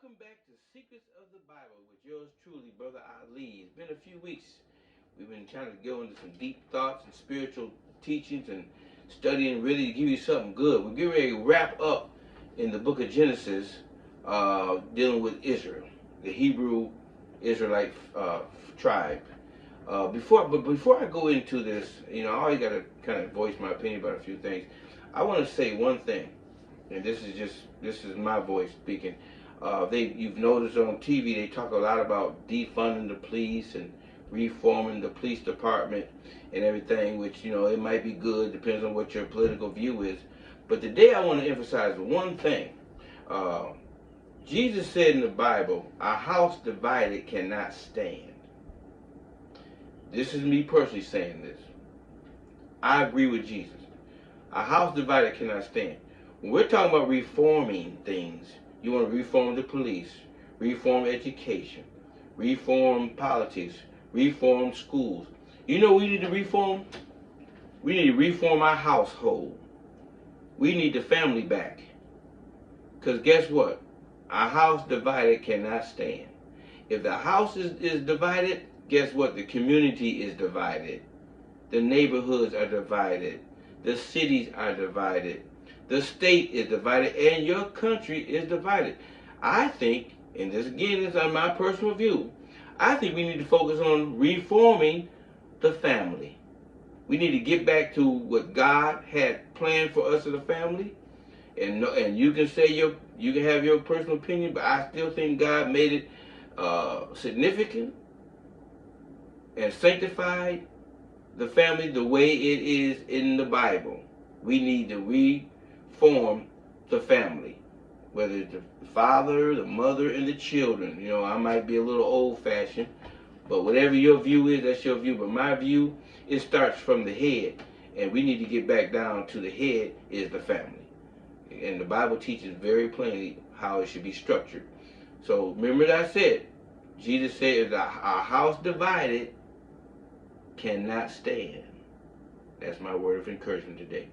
Welcome back to Secrets of the Bible with yours truly, Brother Ali. It's been a few weeks. We've been trying to go into some deep thoughts and spiritual teachings and studying really to give you something good. We're getting ready to wrap up in the book of Genesis, dealing with Israel, the Hebrew Israelite tribe. Before I go into this, I always got to kind of voice my opinion about a few things. I want to say one thing, and this is my voice speaking. You've noticed on TV they talk a lot about defunding the police and reforming the police department and everything, which it might be good, depends on what your political view is. But today I want to emphasize one thing. Jesus said in the Bible, "A house divided cannot stand." This is me personally saying this. I agree with Jesus. A house divided cannot stand. When we're talking about reforming things, you want to reform the police, reform education, reform politics, reform schools. You know what we need to reform? We need to reform our household. We need the family back. Because guess what? A house divided cannot stand. If the house is divided, guess what? The community is divided. The neighborhoods are divided. The cities are divided. The state is divided, and your country is divided. I think, and this again is my personal view, I think we need to focus on reforming the family. We need to get back to what God had planned for us as a family. And you can say you can have your personal opinion, but I still think God made it significant and sanctified the family the way it is in the Bible. We need to reform the family, whether it's the father, the mother, and the children. I might be a little old-fashioned, but whatever your view is, that's your view. But my view, it starts from the head, and we need to get back down to the head is the family. And the Bible teaches very plainly how it should be structured. So remember that I said, Jesus said, if our house divided cannot stand. That's my word of encouragement today.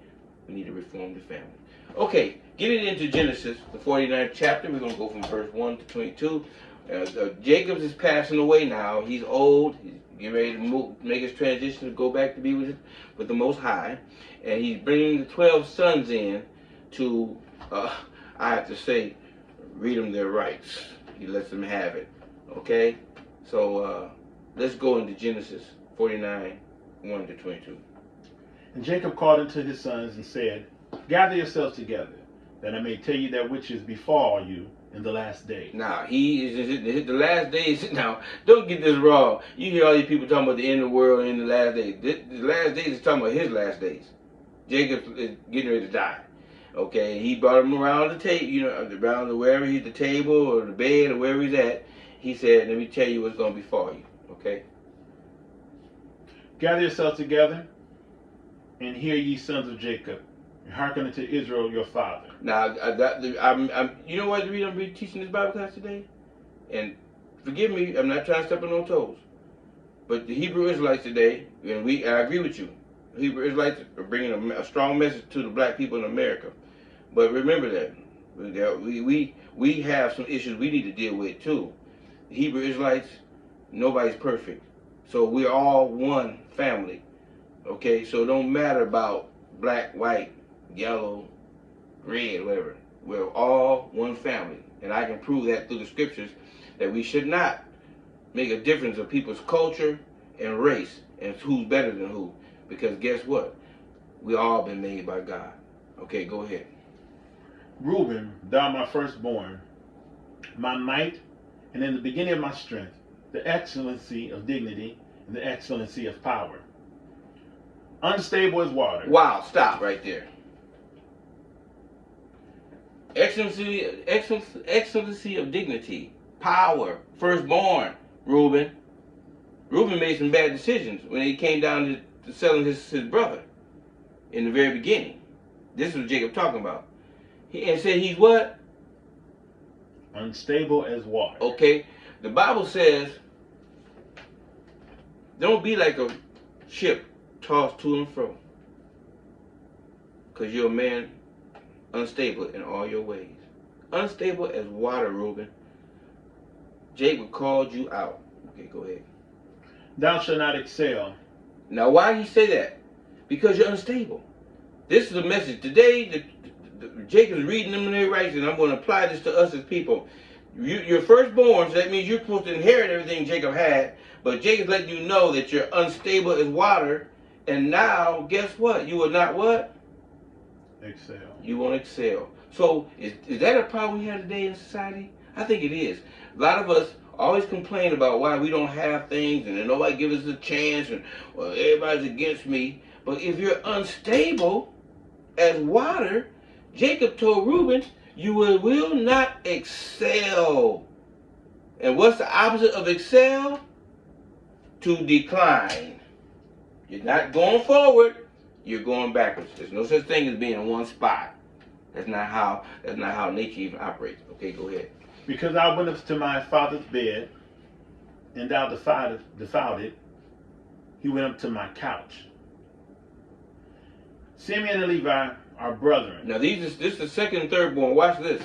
We need to reform the family. Okay, getting into Genesis, the 49th chapter, we're going to go from verse 1 to 22. Jacob is passing away now. He's old. He's getting ready to make his transition to go back to be with the Most High. And he's bringing the 12 sons in to, I have to say, read them their rights. He lets them have it. Okay? So let's go into Genesis 49, 1 to 22. And Jacob called unto his sons and said, Gather yourselves together, that I may tell you that which is befall you in the last day. Now, the last days. Now, don't get this wrong. You hear all these people talking about the end of the world and the last days. The last days is talking about his last days. Jacob is getting ready to die. Okay, he brought him around the table, around wherever he's the table or the bed or wherever he's at. He said, let me tell you what's going to befall you. Okay? Gather yourselves together, and hear ye sons of Jacob, and hearken unto Israel your father. Now, you know what the reason I'm teaching this Bible class today? And forgive me, I'm not trying to step on no toes. But the Hebrew Israelites today, and I agree with you, Hebrew Israelites are bringing a strong message to the black people in America. But remember that we have some issues we need to deal with too. The Hebrew Israelites, nobody's perfect. So we're all one family. Okay, so it don't matter about black, white, yellow, red, whatever. We're all one family. And I can prove that through the scriptures that we should not make a difference of people's culture and race and who's better than who. Because guess what? We all been made by God. Okay, go ahead. Reuben, thou my firstborn, my might, and in the beginning of my strength, the excellency of dignity and the excellency of power. Unstable as water. Wow, stop right there. Excellency of dignity, power, firstborn, Reuben. Reuben made some bad decisions when he came down to selling his brother in the very beginning. This is what Jacob talking about. He said he's what? Unstable as water. Okay. The Bible says, don't be like a ship tossed to and fro, because you're a man unstable in all your ways. Unstable as water, Reuben. Jacob called you out. Okay, go ahead. Thou shalt not excel. Now, why did he say that? Because you're unstable. This is a message. Today, Jacob's reading them in their rights, and I'm going to apply this to us as people. You're firstborn, so that means you're supposed to inherit everything Jacob had, but Jacob's letting you know that you're unstable as water, and now, guess what? You will not what? Excel. You won't excel. So, is that a problem we have today in society? I think it is. A lot of us always complain about why we don't have things, and then nobody gives us a chance, and well, everybody's against me. But if you're unstable as water, Jacob told Reuben, you will not excel. And what's the opposite of excel? To decline. You're not going forward, you're going backwards. There's no such thing as being in one spot. That's not how nature even operates. Okay, go ahead. Because thou wentest to my father's bed, and thou defiled it, he went up to my couch. Simeon and Levi are brethren. Now this is the second and third born. Watch this.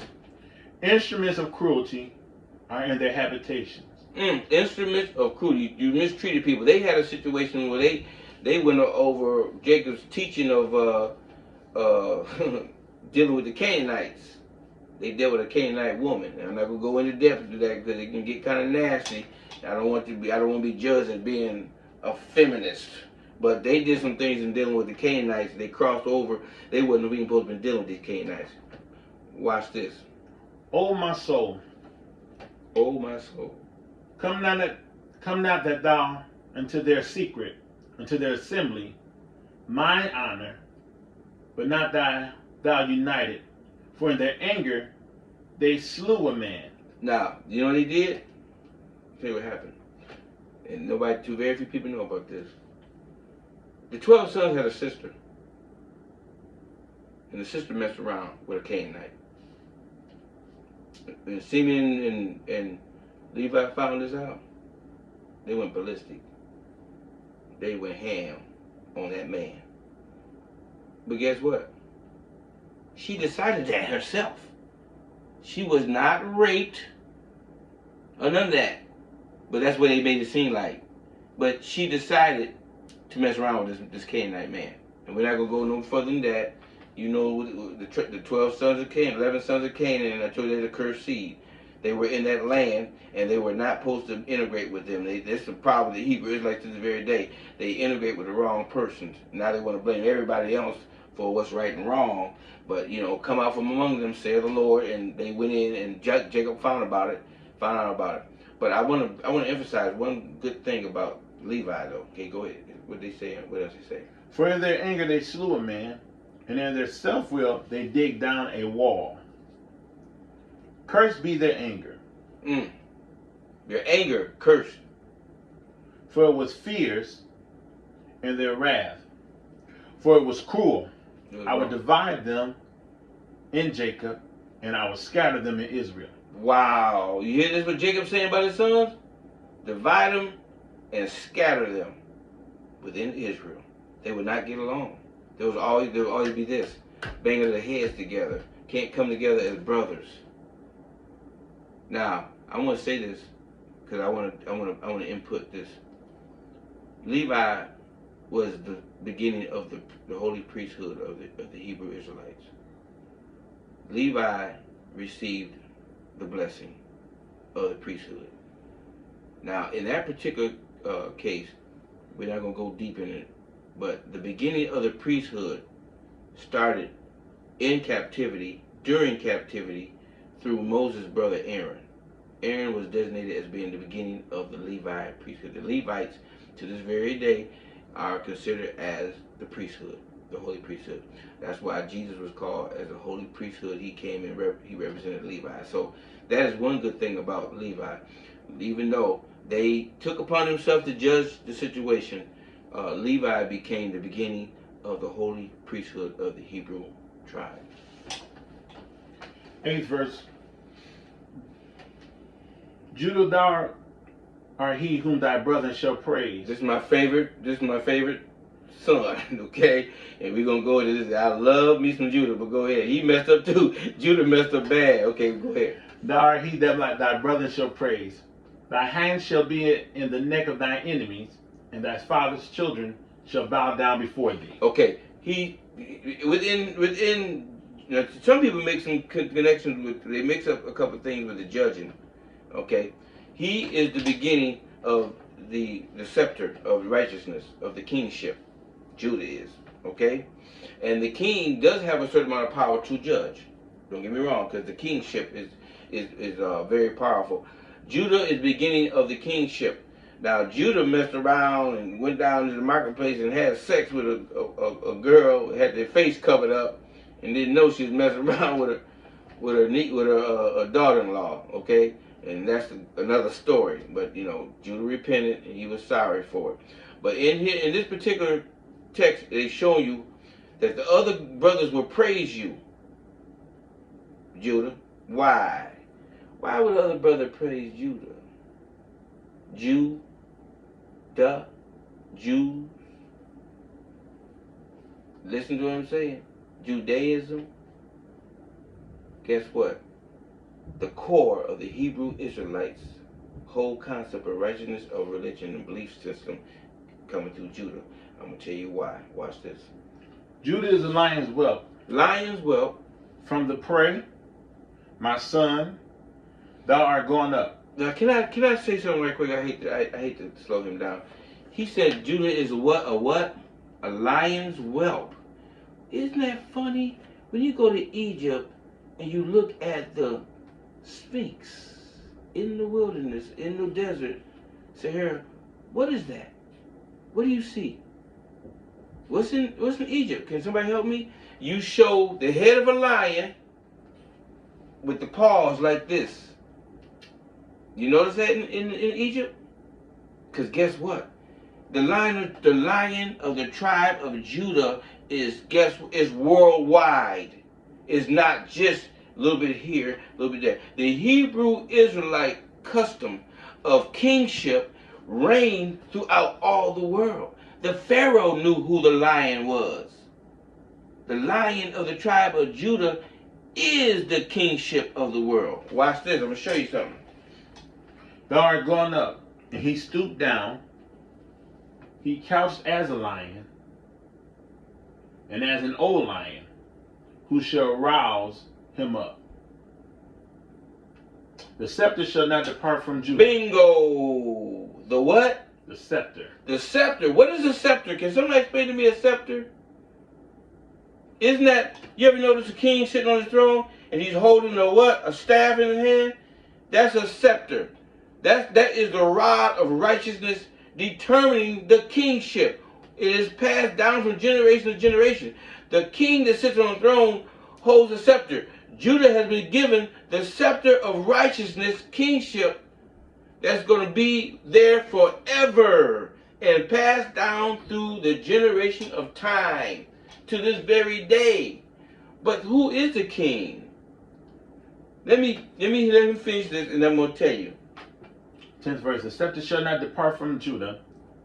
Instruments of cruelty are in their habitations. Instruments of cruelty. You mistreated people. They had a situation where they went over Jacob's teaching of dealing with the Canaanites. They dealt with a Canaanite woman. And I'm not gonna go into depth into that because it can get kind of nasty. I don't want to be judged as being a feminist. But they did some things in dealing with the Canaanites. They crossed over. They wouldn't have even supposed to be dealing with these Canaanites. Watch this. O my soul, Oh my soul. come not that thou into their secret, into their assembly, mine honor, but not thou united. For in their anger they slew a man. Now, you know what he did? I'll tell you what happened. And very few people know about this. The 12 sons had a sister. And the sister messed around with a Canaanite. When Simeon and Levi found this out, they went ballistic. They went ham on that man. But guess what? She decided that herself. She was not raped or none of that. But that's what they made it seem like. But she decided to mess around with this Canaanite man. And we're not going to go no further than that. You know, the 12 sons of Canaan, 11 sons of Canaan, and I told you they're the cursed seed. They were in that land, and they were not supposed to integrate with them. That's the problem with the Hebrew Israelites to this very day. They integrate with the wrong persons. Now they want to blame everybody else for what's right and wrong. But, you know, come out from among them, say the Lord, and they went in, and Jacob found out about it. But I want to emphasize one good thing about Levi, though. Okay, go ahead. What they say? What else they say? For in their anger they slew a man, and in their self-will they dig down a wall. Cursed be their anger. Their anger, cursed. For it was fierce, and their wrath. For it was cruel. I would divide them in Jacob, and I would scatter them in Israel. Wow. You hear this what Jacob's saying about his sons? Divide them and scatter them within Israel. They would not get along. There would always be this. Banging their heads together. Can't come together as brothers. Now, I want to say this because I want to input this. Levi was the beginning of the holy priesthood of the Hebrew Israelites. Levi received the blessing of the priesthood. Now, in that particular case, we're not going to go deep in it, but the beginning of the priesthood started in captivity, during captivity, through Moses' brother Aaron. Aaron was designated as being the beginning of the Levi priesthood. The Levites, to this very day, are considered as the priesthood, the holy priesthood. That's why Jesus was called as a holy priesthood. He came and he represented Levi. So that is one good thing about Levi. Even though they took upon themselves to judge the situation, Levi became the beginning of the holy priesthood of the Hebrew tribe. 8th verse. Judah, thou art he whom thy brethren shall praise. This is my favorite son, okay? And we're going to go into this. I love me some Judah, but go ahead. He messed up too. Judah messed up bad. Okay, go ahead. Thou art he that thy brethren shall praise. Thy hand shall be in the neck of thine enemies, and thy father's children shall bow down before thee. Okay, within some people make some connections with, they mix up a couple things with the judging. Okay, he is the beginning of the scepter of righteousness of the kingship. Judah is, okay, and the king does have a certain amount of power to judge. Don't get me wrong, because the kingship is very powerful. Judah is the beginning of the kingship. Now, Judah messed around and went down to the marketplace and had sex with a girl, had their face covered up, and didn't know she was messing around with her daughter-in-law. Okay, and that's another story. But Judah repented and he was sorry for it. But in this particular text, they show you that the other brothers will praise you, Judah. Why? Why would the other brother praise Judah? Jews. Listen to what I'm saying. Judaism. Guess what? The core of the Hebrew Israelites' whole concept of righteousness of religion and belief system coming through Judah. I'm going to tell you why. Watch this. Judah is the lion's whelp. Lion's whelp. From the prey, my son, thou art gone up. Now, can I say something right quick? I hate to slow him down. He said Judah is what? A lion's whelp. Isn't that funny? When you go to Egypt and you look at the Sphinx in the wilderness, in the desert, Sahara, what is that? What do you see? What's in Egypt? Can somebody help me? You show the head of a lion with the paws like this. You notice that in Egypt? Because guess what? The lion of the tribe of Judah is worldwide. It's not just a little bit here, a little bit there. The Hebrew Israelite custom of kingship reigned throughout all the world. The Pharaoh knew who the lion was. The lion of the tribe of Judah is the kingship of the world. Watch this. I'm going to show you something. Thou art gone up, and he stooped down. He couched as a lion, and as an old lion, who shall rouse him up. The scepter shall not depart from Judah. Bingo! The what? The scepter. The scepter. What is a scepter? Can somebody explain to me a scepter? Isn't that, you ever notice a king sitting on his throne and he's holding a what? A staff in his hand? That's a scepter. That is the rod of righteousness determining the kingship. It is passed down from generation to generation. The king that sits on the throne holds a scepter. Judah has been given the scepter of righteousness, kingship, that's going to be there forever and passed down through the generation of time to this very day. But who is the king? Let me finish this and I'm going to tell you. 10th verse. The scepter shall not depart from Judah,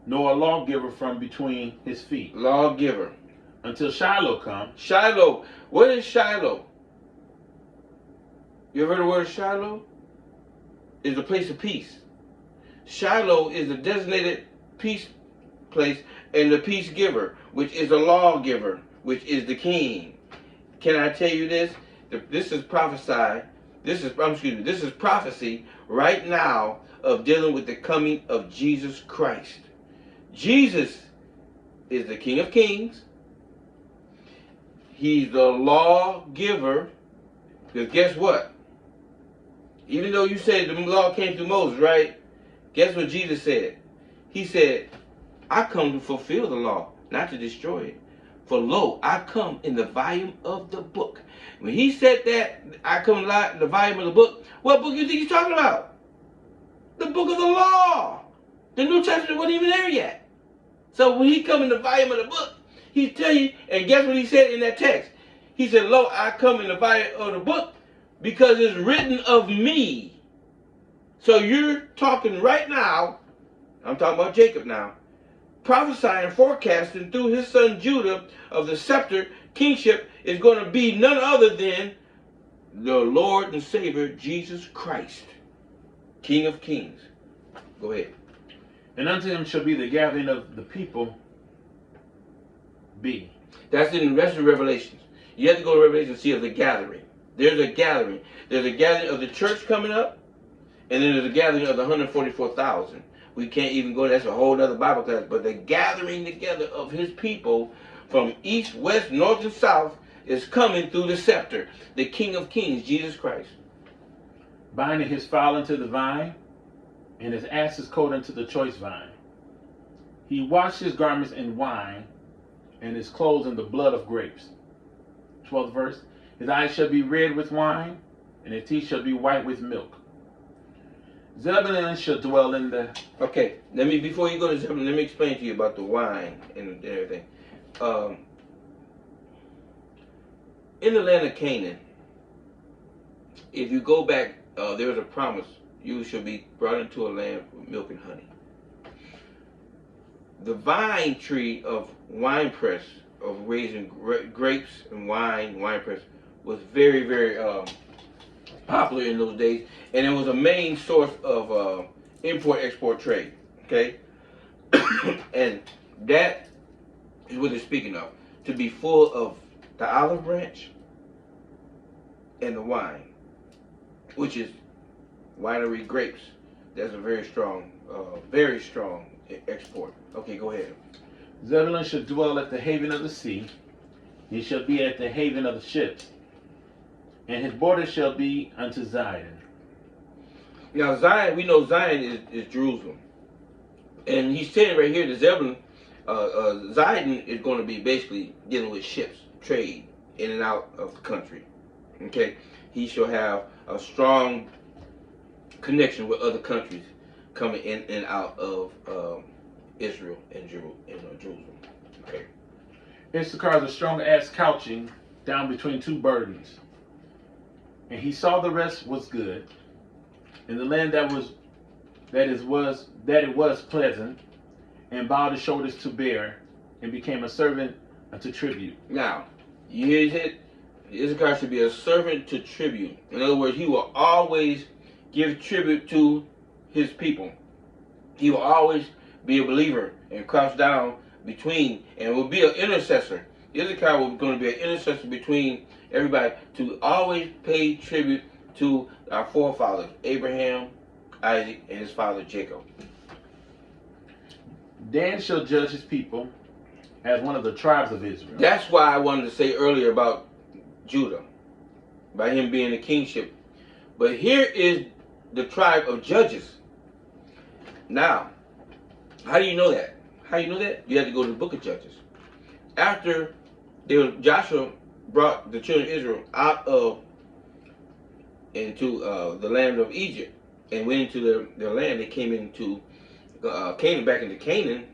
nor a lawgiver from between his feet. Lawgiver. Until Shiloh come. Shiloh. What is Shiloh? You ever heard the word Shiloh? It's a place of peace. Shiloh is a designated peace place, and the peace giver, which is a lawgiver, which is the king. Can I tell you this? This is prophesy. This is prophecy right now of dealing with the coming of Jesus Christ. Jesus is the King of Kings. He's the lawgiver. Because guess what? Even though you said the law came through Moses, right? Guess what Jesus said? He said, I come to fulfill the law, not to destroy it. For lo, I come in the volume of the book. When he said that, I come in the volume of the book, what book do you think he's talking about? The book of the law. The New Testament wasn't even there yet. So when he come in the volume of the book, he's telling you, and guess what he said in that text? He said, lo, I come in the volume of the book because it's written of me. So you're talking right now, I'm talking about Jacob now, prophesying, forecasting through his son Judah of the scepter, kingship, is going to be none other than the Lord and Savior, Jesus Christ, King of Kings. Go ahead. And unto him shall be the gathering of the people be. That's in the rest of Revelations. You have to go to Revelation to see of the gathering. There's a gathering. There's a gathering of the church coming up, and then there's a gathering of the 144,000. We can't even go, that's a whole other Bible class, but the gathering together of his people from east, west, north, and south is coming through the scepter, the King of Kings, Jesus Christ. Binding his fowl unto the vine, and his ass's coat unto the choice vine. He washed his garments in wine, and his clothes in the blood of grapes. 12th verse. His eyes shall be red with wine, and his teeth shall be white with milk. Zebulun shall dwell in the... Okay, before you go to Zebulun, let me explain to you about the wine and everything. In the land of Canaan, if you go back, there was a promise, you shall be brought into a land with milk and honey. The vine tree of wine press, of raising grapes and wine press, was very, very popular in those days, and it was a main source of import-export trade. Okay, and that is what they're speaking of, to be full of the olive branch and the wine, which is winery grapes. That's a very strong export. Okay, go ahead. Zebulun shall dwell at the haven of the sea. He shall be at the haven of the ships. And his border shall be unto Zion. Now Zion, we know Zion is Jerusalem. And he's saying right here that Zebulun, Zion is going to be basically dealing with ships, trade, in and out of the country. Okay? He shall have a strong connection with other countries coming in and out of Israel and Jerusalem. Okay. Issachar is a strong ass couching down between two burdens. And he saw the rest was good, and the land that it was pleasant, and bowed his shoulders to bear, and became a servant unto tribute. Now, you hear it? Issachar should be a servant to tribute. In other words, he will always give tribute to his people. He will always be a believer and crouch down between, and will be an intercessor. Issachar was going to be an intercessor between everybody, to always pay tribute to our forefathers, Abraham, Isaac, and his father Jacob. Dan shall judge his people as one of the tribes of Israel. That's why I wanted to say earlier about Judah, by him being the kingship. But here is the tribe of judges. Now, how do you know that? How do you know that? You have to go to the book of Judges. After Joshua brought the children of Israel out of into the land of Egypt and went into their land, they came into Canaan, back into Canaan.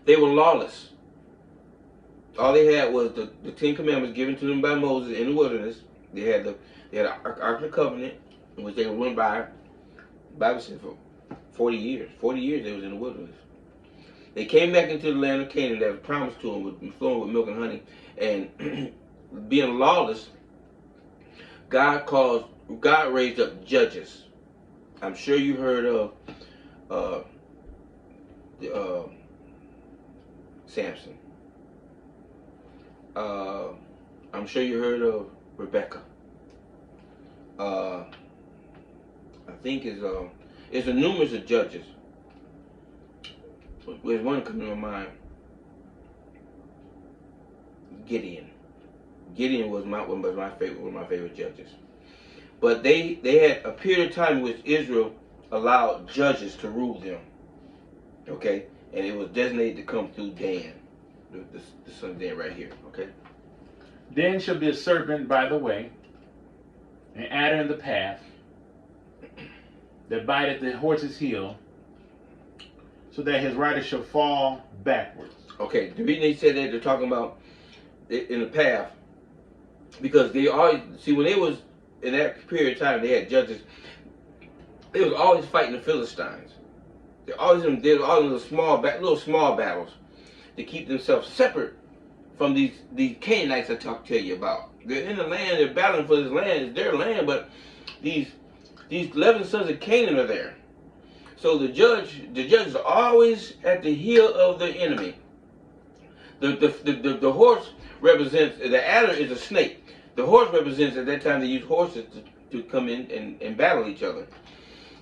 They were lawless. All they had was the 10 Commandments given to them by Moses in the wilderness. They had the Ark of the Covenant, in which they were run by. The Bible said for 40 years. 40 years they was in the wilderness. They came back into the land of Canaan that was promised to them, flowing with milk and honey. And being lawless, God raised up judges. I'm sure you heard of Samson. I'm sure you heard of Rebecca. I think it's a numerous of judges. There's one coming to my mind. Gideon. Gideon was one of my favorite judges. But they had a period of time in which Israel allowed judges to rule them. Okay? And it was designated to come through Dan, the son of Dan right here. Okay? Dan shall be a serpent by the way, an adder in the path, that biteth the horse's heel, so that his rider shall fall backwards. Okay, the reason they said that, they're talking about in the path, because they always, see, when they was in that period of time, they had judges, they was always fighting the Philistines. They were always in little small battles to keep themselves separate from these Canaanites I tell you about. They're in the land, they're battling for this land, it's their land, but these 11 sons of Canaan are there. So the judge is always at the heel of the enemy. The horse represents, the adder is a snake. The horse represents, at that time they used horses to come in and battle each other.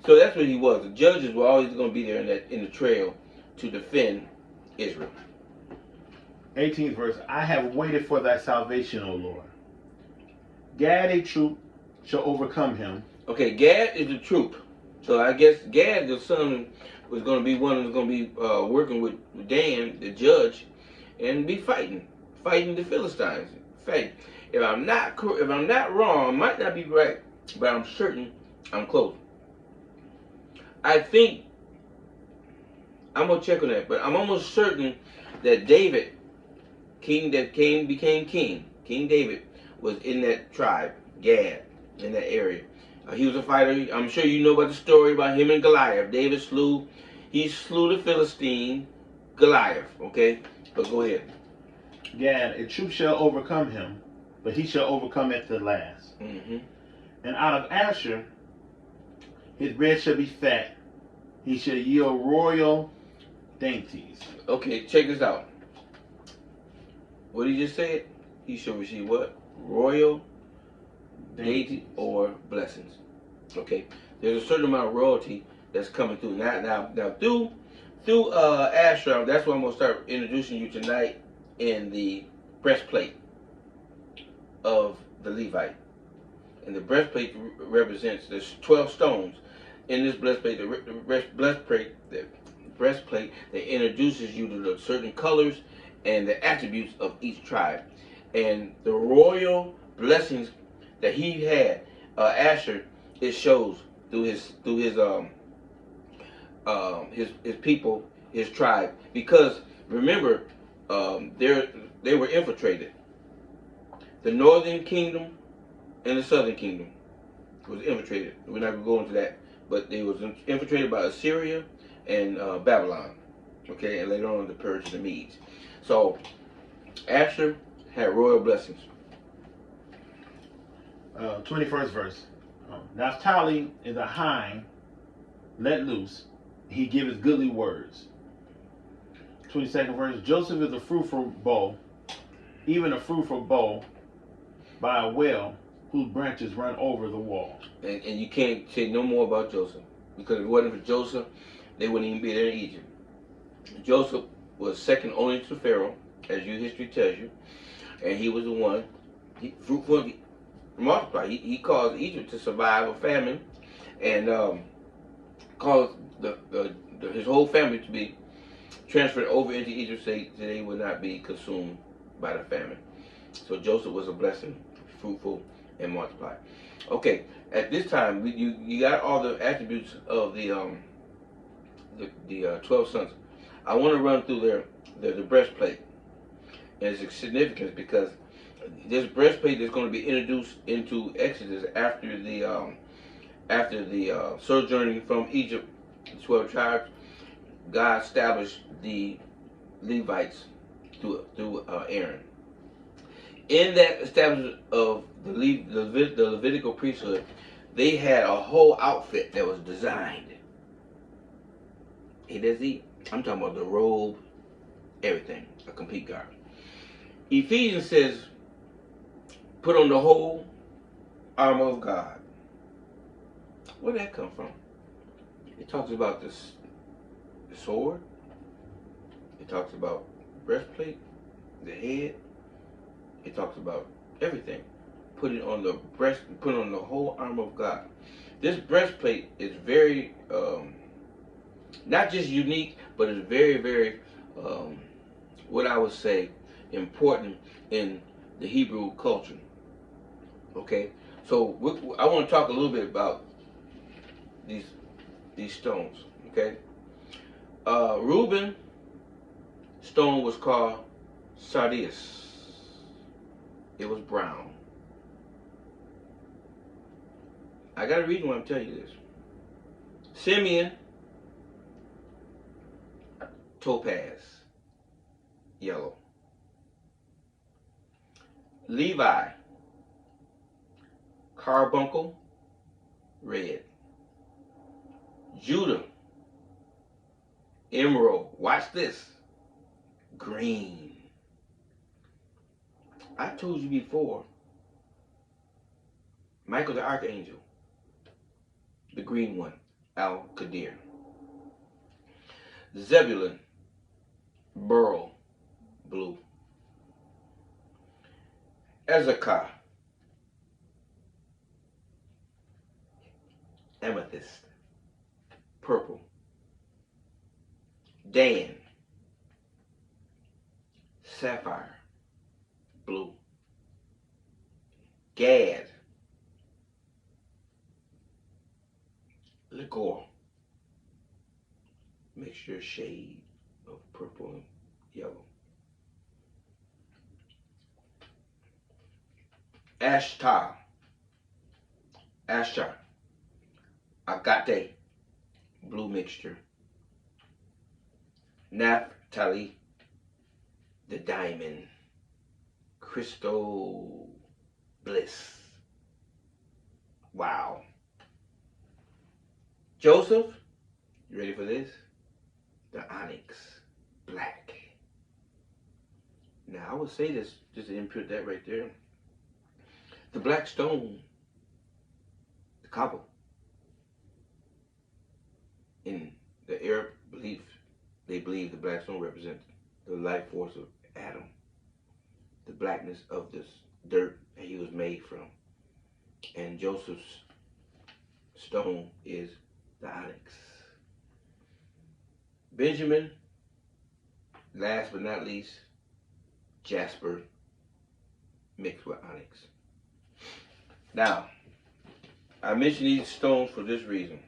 So that's what he was. The judges were always going to be there in the trail to defend Israel. 18th verse. I have waited for thy salvation, O Lord. Gad a troop shall overcome him. Okay, Gad is the troop. So I guess Gad, the son, was going to be one who's going to be working with Dan, the judge, and be fighting the Philistines. In fact, if I'm not wrong, I might not be right, but I'm certain I'm close. I think I'm gonna check on that, but I'm almost certain that David, king became king, King David, was in that tribe, Gad, in that area. He was a fighter. I'm sure you know about the story about him and Goliath. David slew the Philistine Goliath. Okay, but go ahead. Gad, a troop shall overcome him, but he shall overcome at the last. Mm-hmm. And out of Asher, his bread shall be fat. He shall yield royal dainties. Okay, check this out. What he just said? He shall receive what? Royal dainty or blessings. Okay, there's a certain amount of royalty that's coming through now through Asher. That's what I'm gonna start introducing you tonight in the breastplate of the Levite. And the breastplate represents there's 12 stones in this breastplate. The breastplate that introduces you to the certain colors and the attributes of each tribe, and the royal blessings that he had. Asher, it shows through his people, his tribe, because remember, they were infiltrated. The northern kingdom and the southern kingdom was infiltrated. We're not going to go into that, but they was infiltrated by Assyria and Babylon. Okay, and later on the Persians and the Medes. So Asher had royal blessings. 21st verse. Naphtali is a hind let loose. He giveth goodly words. 22nd verse. Joseph is a fruitful bow, even a fruitful bow by a well whose branches run over the wall. And you can't say no more about Joseph, because if it wasn't for Joseph, they wouldn't even be there in Egypt. Joseph was second only to Pharaoh, as your history tells you, and he was the one, fruitful, multiply. He caused Egypt to survive a famine, and caused his whole family to be transferred over into Egypt, so they would not be consumed by the famine. So Joseph was a blessing, fruitful and multiply. Okay, at this time you got all the attributes of the 12 sons. I want to run through the breastplate and its significance, because this breastplate is going to be introduced into Exodus after the sojourning from Egypt, the 12 tribes. God established the Levites through Aaron. In that establishment of the Levitical priesthood, they had a whole outfit that was designed. I'm talking about the robe, everything, a complete garment. Ephesians says, put on the whole armor of God. Where did that come from? It talks about the sword. It talks about breastplate, the head. It talks about everything. Put on the whole armor of God. This breastplate is very, not just unique, but it's very, very, what I would say, important in the Hebrew culture. Okay, so I want to talk a little bit about these stones. Okay, Reuben stone was called sardius. It was brown. I got a reason why I'm telling you this. Simeon, topaz, yellow. Levi, carbuncle, red. Judah, emerald. Watch this. Green. I told you before, Michael the Archangel, the green one, Al-Qadir. Zebulun, Burl, blue. Ezekah, amethyst, purple. Dan, sapphire, blue. Gad, liquor, mixture shade of purple and yellow. Ashtar, Asher, agate, blue mixture. Naphtali, the diamond. Crystal bliss. Wow. Joseph, you ready for this? The onyx, black. Now I would say this, just to input that right there. The black stone, the cobble. In the Arab belief, they believe the black stone represents the life force of Adam, the blackness of this dirt that he was made from. And Joseph's stone is the onyx. Benjamin, last but not least, jasper mixed with onyx. Now, I mention these stones for this reason.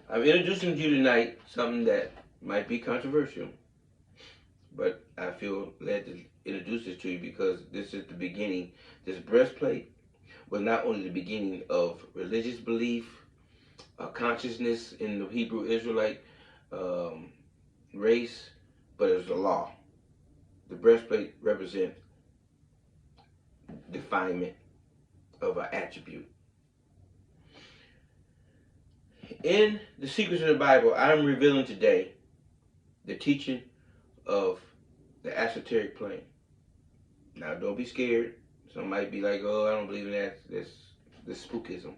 I'm introducing to you tonight something that might be controversial, but I feel led to introduce this to you because this is the beginning. This breastplate was not only the beginning of religious belief, consciousness in the Hebrew Israelite race, but it was a law. The breastplate represents definement of an attribute. In the secrets of the Bible, I'm revealing today the teaching of the esoteric plane. Now, don't be scared. Some might be like, "Oh, I don't believe in that. This spookism."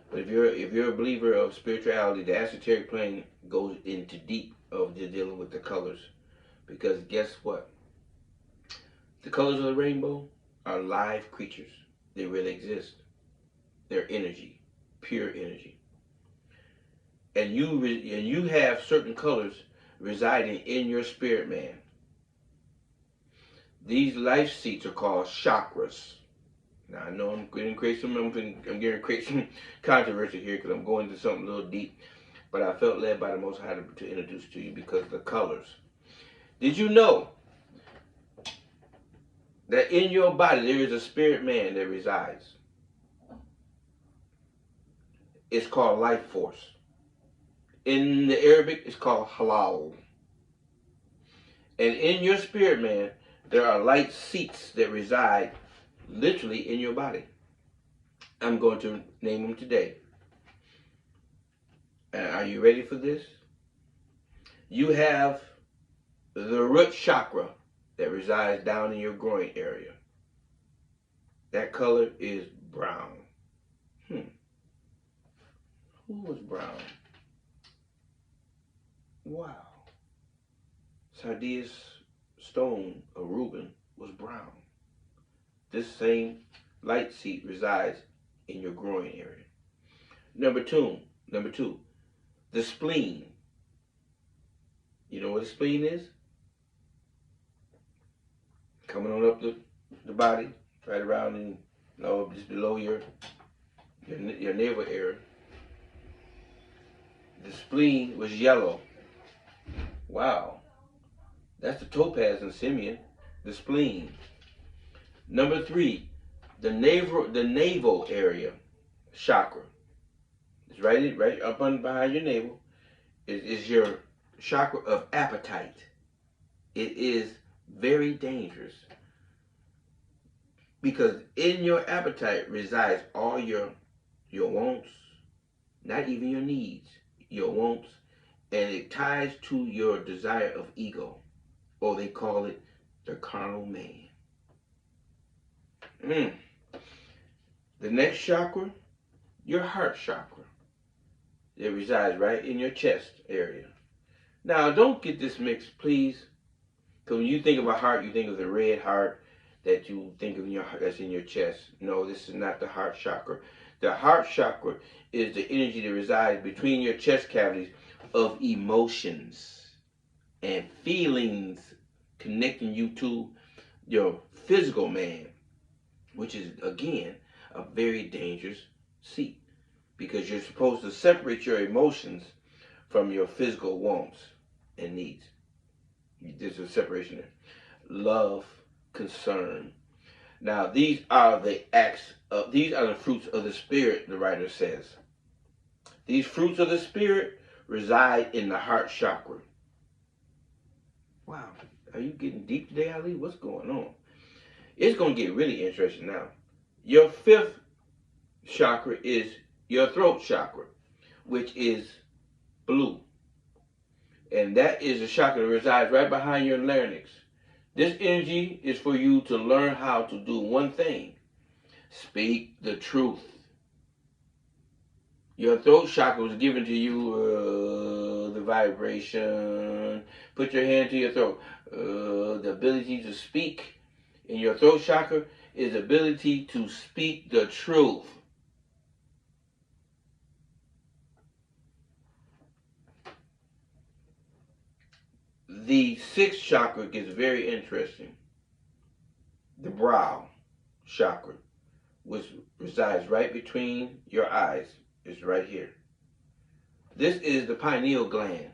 But if you're a believer of spirituality, the esoteric plane goes into deep of dealing with the colors, because guess what? The colors of the rainbow are live creatures. They really exist. They're energy, pure energy. And you have certain colors residing in your spirit man. These life seats are called chakras. Now I know I'm getting to create some controversy here because I'm going into something a little deep, but I felt led by the Most High to introduce to you because of the colors. Did you know that in your body there is a spirit man that resides? It's called life force. In the Arabic, it's called halal. And in your spirit man, there are light seats that reside literally in your body. I'm going to name them today. Are you ready for this? You have the root chakra that resides down in your groin area. That color is brown. Who was brown? Wow. Sardius stone of Reuben was brown. This same light seat resides in your groin area. Number two, the spleen. You know what a spleen is? Coming on up the body, right around in, just below your navel area. The spleen was yellow. Wow. That's the topaz in Simeon, the spleen. Number three, the navel area chakra. It's right up behind your navel. It is your chakra of appetite. It is very dangerous because in your appetite resides all your wants, not even your needs, your wants and it ties to your desire of ego, or they call it the carnal man. The next chakra, your heart chakra. It resides right in your chest area. Now, don't get this mixed, please. Because when you think of a heart, you think of the red heart that you think of that's in your chest. No, this is not the heart chakra. The heart chakra is the energy that resides between your chest cavities of emotions and feelings, connecting you to your physical man, which is, again, a very dangerous seat, because you're supposed to separate your emotions from your physical wants and needs. There's a separation there. Love, concern. Now, these are the fruits of the Spirit, the writer says. These fruits of the Spirit reside in the heart chakra. Wow, are you getting deep today, Ali? What's going on? It's going to get really interesting now. Your fifth chakra is your throat chakra, which is blue. And that is the chakra that resides right behind your larynx. This energy is for you to learn how to do one thing: speak the truth. Your throat chakra was given to you, the vibration. Put your hand to your throat. The ability to speak in your throat chakra is the ability to speak the truth. The sixth chakra gets very interesting. The brow chakra, which resides right between your eyes, is right here. This is the pineal gland.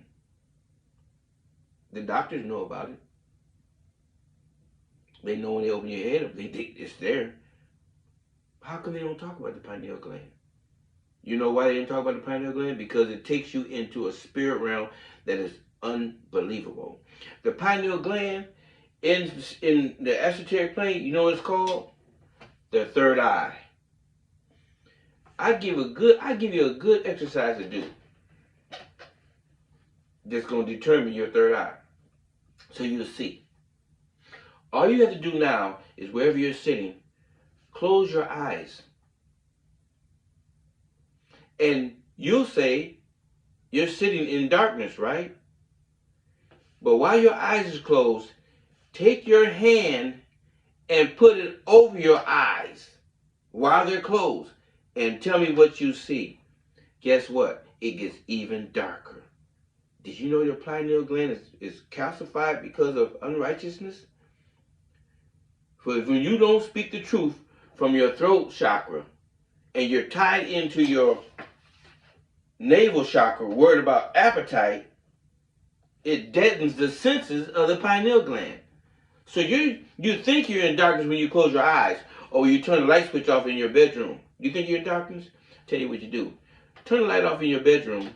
The doctors know about it. They know when they open your head up, they think it's there. How come they don't talk about the pineal gland? You know why they didn't talk about the pineal gland? Because it takes you into a spirit realm that is unbelievable. The pineal gland in the esoteric plane, you know what it's called? The third eye. I give you a good exercise to do that's going to determine your third eye, so you'll see. All you have to do now is, wherever you're sitting, close your eyes. And you'll say you're sitting in darkness, right? But while your eyes is closed, take your hand and put it over your eyes while they're closed, and tell me what you see. Guess what? It gets even darker. Did you know your pineal gland is calcified because of unrighteousness? For when you don't speak the truth from your throat chakra, and you're tied into your navel chakra, worried about appetite, it deadens the senses of the pineal gland. So you think you're in darkness when you close your eyes, or you turn the light switch off in your bedroom. You think you're in darkness? Tell you what you do. Turn the light off in your bedroom,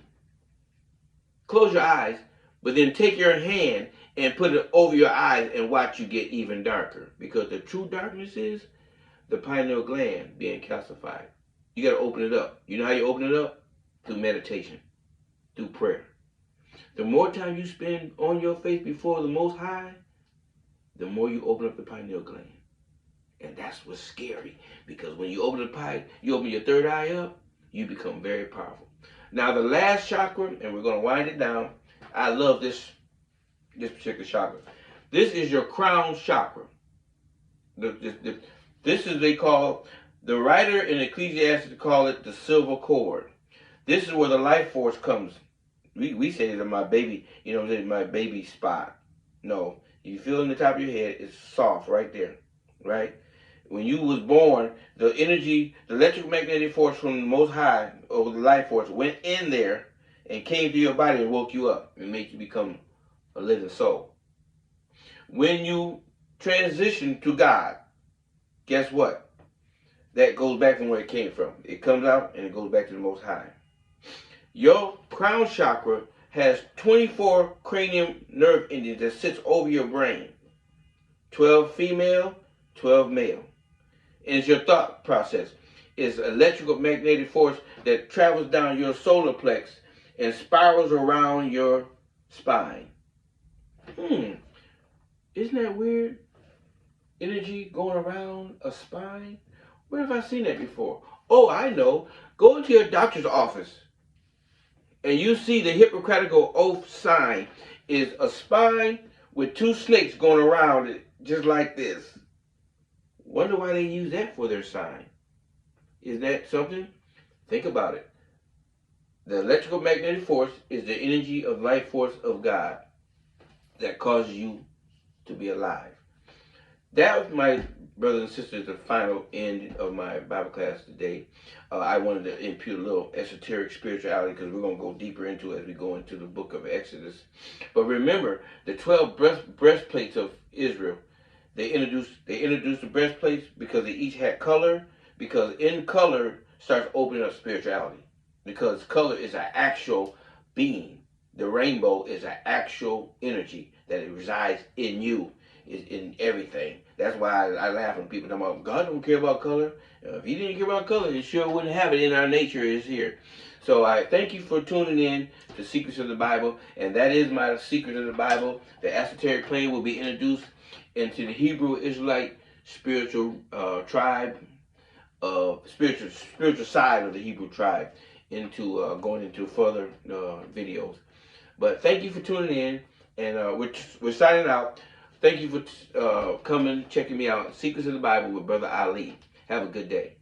close your eyes, but then take your hand and put it over your eyes and watch you get even darker. Because the true darkness is the pineal gland being calcified. You got to open it up. You know how you open it up? Through meditation, through prayer. The more time you spend on your face before the Most High, the more you open up the pineal gland. And that's what's scary, because when you open your third eye up, you become very powerful. Now, the last chakra, and we're going to wind it down. I love this particular chakra. This is your crown chakra. This is, they call, the writer in Ecclesiastes call it the silver cord. This is where the life force comes. We say it's my baby, my baby spot. No, you feel in the top of your head, it's soft right there, right? When you was born, the energy, the electromagnetic force from the Most High over the life force went in there and came through your body and woke you up and made you become a living soul. When you transition to God, guess what? That goes back from where it came from. It comes out and it goes back to the Most High. Your crown chakra has 24 cranium nerve endings that sits over your brain. 12 female, 12 male. And it's your thought process. It's electrical magnetic force that travels down your solar plex and spirals around your spine. Isn't that weird? Energy going around a spine? Where have I seen that before? Oh, I know. Go into your doctor's office and you see the Hippocratical Oath sign is a spine with two snakes going around it just like this. Wonder why they use that for their sign. Is that something? Think about it. The electrical magnetic force is the energy of life force of God that causes you to be alive. That was, my brothers and sisters, the final end of my Bible class today. I wanted to impute a little esoteric spirituality because we're going to go deeper into it as we go into the book of Exodus. But remember, the 12 breastplates of Israel, they introduced the breastplates because they each had color, because in color starts opening up spirituality. Because color is an actual being. The rainbow is an actual energy that it resides in you, is in everything. That's why I laugh when people talk about God don't care about color. If he didn't care about color, he sure wouldn't have it in our nature is here. So I thank you for tuning in to Secrets of the Bible, and that is my secret of the Bible. The esoteric plane will be introduced into the Hebrew Israelite spiritual tribe, spiritual side of the Hebrew tribe, into going into further videos. But thank you for tuning in, and we're signing out. Thank you for coming, checking me out. Secrets of the Bible with Brother Ali. Have a good day.